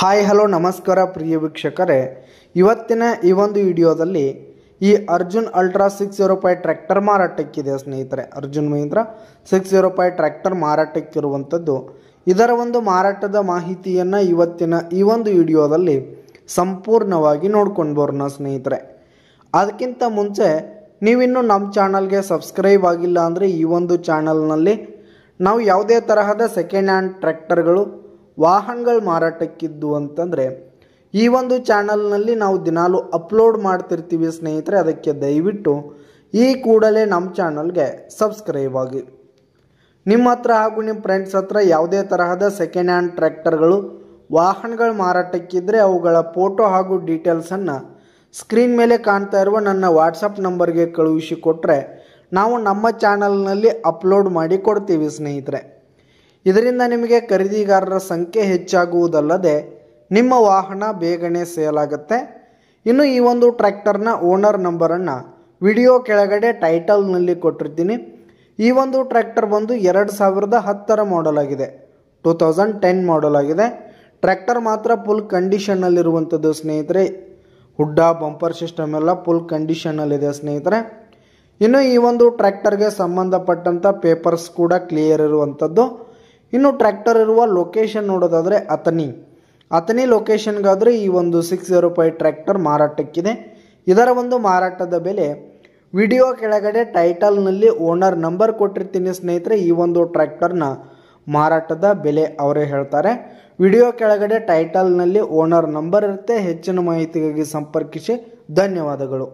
Hi hello ನಮಸ್ಕಾರ ಪ್ರಿಯ ವೀಕ್ಷಕರೇ, ಇವತ್ತಿನ ಈ ಒಂದು ವಿಡಿಯೋದಲ್ಲಿ ಈ ಅರ್ಜುನ್ ಅಲ್ಟ್ರಾ 605 ಟ್ರ್ಯಾಕ್ಟರ್ ಮಾರಾಟಕ್ಕಿದೆ ಸ್ನೇಹಿತರೆ. ಅರ್ಜುನ್ ಮಹೀಂದ್ರ 605 ಟ್ರ್ಯಾಕ್ಟರ್ ಮಾರಾಟಕ್ಕಿರುವಂಥದ್ದು. ಇದರ ಒಂದು ಮಾರಾಟದ ಮಾಹಿತಿಯನ್ನು ಇವತ್ತಿನ ಈ ಒಂದು ವಿಡಿಯೋದಲ್ಲಿ ಸಂಪೂರ್ಣವಾಗಿ ನೋಡ್ಕೊಂಡು ಬರೋಣ ಸ್ನೇಹಿತರೆ. ಅದಕ್ಕಿಂತ ಮುಂಚೆ ನೀವಿನ್ನೂ ನಮ್ಮ ಚಾನಲ್ಗೆ ಸಬ್ಸ್ಕ್ರೈಬ್ ಆಗಿಲ್ಲ ಅಂದರೆ ಈ ಒಂದು ಚಾನಲ್ನಲ್ಲಿ ನಾವು ಯಾವುದೇ ತರಹದ ಸೆಕೆಂಡ್ ಹ್ಯಾಂಡ್ ಟ್ರ್ಯಾಕ್ಟರ್ಗಳು ವಾಹನಗಳು ಮಾರಾಟಕ್ಕಿದ್ದು ಅಂತಂದರೆ ಈ ಒಂದು ಚಾನಲ್ನಲ್ಲಿ ನಾವು ದಿನಾಲು ಅಪ್ಲೋಡ್ ಮಾಡ್ತಿರ್ತೀವಿ ಸ್ನೇಹಿತರೆ. ಅದಕ್ಕೆ ದಯವಿಟ್ಟು ಈ ಕೂಡಲೇ ನಮ್ಮ ಚಾನಲ್ಗೆ ಸಬ್ಸ್ಕ್ರೈಬ್ ಆಗಿ. ನಿಮ್ಮ ಹತ್ರ ಹಾಗೂ ನಿಮ್ಮ ಫ್ರೆಂಡ್ಸ್ ಹತ್ರ ಯಾವುದೇ ತರಹದ ಸೆಕೆಂಡ್ ಹ್ಯಾಂಡ್ ಟ್ರ್ಯಾಕ್ಟರ್ಗಳು ವಾಹನಗಳು ಮಾರಾಟಕ್ಕಿದ್ದರೆ ಅವುಗಳ ಫೋಟೋ ಹಾಗೂ ಡೀಟೇಲ್ಸನ್ನು ಸ್ಕ್ರೀನ್ ಮೇಲೆ ಕಾಣ್ತಾ ಇರುವ ನನ್ನ ವಾಟ್ಸಪ್ ನಂಬರ್ಗೆ ಕಳುಹಿಸಿ ಕೊಟ್ಟರೆ ನಾವು ನಮ್ಮ ಚಾನಲ್ನಲ್ಲಿ ಅಪ್ಲೋಡ್ ಮಾಡಿ ಕೊಡ್ತೀವಿ ಸ್ನೇಹಿತರೆ. ಇದರಿಂದ ನಿಮಗೆ ಖರೀದಿಗಾರರ ಸಂಖ್ಯೆ ಹೆಚ್ಚಾಗುವುದಲ್ಲದೆ ನಿಮ್ಮ ವಾಹನ ಬೇಗನೆ ಸೇಲ್ ಆಗುತ್ತೆ. ಇನ್ನು ಈ ಒಂದು ಟ್ರ್ಯಾಕ್ಟರ್ನ ಓನರ್ ನಂಬರನ್ನು ವಿಡಿಯೋ ಕೆಳಗಡೆ ಟೈಟಲ್ನಲ್ಲಿ ಕೊಟ್ಟಿರ್ತೀನಿ. ಈ ಒಂದು ಟ್ರ್ಯಾಕ್ಟರ್ ಬಂದು 2010 ಮಾಡೆಲ್ ಆಗಿದೆ, 2010 ಮಾಡೆಲ್ ಆಗಿದೆ. ಟ್ರ್ಯಾಕ್ಟರ್ ಮಾತ್ರ ಫುಲ್ ಕಂಡೀಷನ್ನಲ್ಲಿರುವಂಥದ್ದು ಸ್ನೇಹಿತರೆ. ಹುಡ್ಡ ಬಂಪರ್ ಸಿಸ್ಟಮ್ ಎಲ್ಲ ಫುಲ್ ಕಂಡೀಷನ್ನಲ್ಲಿದೆ ಸ್ನೇಹಿತರೆ. ಇನ್ನು ಈ ಒಂದು ಟ್ರ್ಯಾಕ್ಟರ್ಗೆ ಸಂಬಂಧಪಟ್ಟಂಥ ಪೇಪರ್ಸ್ ಕೂಡ ಕ್ಲಿಯರ್ ಇರುವಂಥದ್ದು. ಇನ್ನು ಟ್ರ್ಯಾಕ್ಟರ್ ಇರುವ ಲೊಕೇಶನ್ ನೋಡೋದಾದರೆ ಅಥಣಿ ಲೊಕೇಶನ್ಗಾದರೆ ಈ ಒಂದು 605 ಟ್ರ್ಯಾಕ್ಟರ್ ಮಾರಾಟಕ್ಕಿದೆ. ಇದರ ಒಂದು ಮಾರಾಟದ ಬೆಲೆ ವಿಡಿಯೋ ಕೆಳಗಡೆ ಟೈಟಲ್ನಲ್ಲಿ ಓನರ್ ನಂಬರ್ ಕೊಟ್ಟಿರ್ತೀನಿ ಸ್ನೇಹಿತರೆ. ಈ ಒಂದು ಟ್ರ್ಯಾಕ್ಟರ್ನ ಮಾರಾಟದ ಬೆಲೆ ಅವರೇ ಹೇಳ್ತಾರೆ. ವಿಡಿಯೋ ಕೆಳಗಡೆ ಟೈಟಲ್ನಲ್ಲಿ ಓನರ್ ನಂಬರ್ ಇರುತ್ತೆ. ಹೆಚ್ಚಿನ ಮಾಹಿತಿಗಾಗಿ ಸಂಪರ್ಕಿಸಿ. ಧನ್ಯವಾದಗಳು.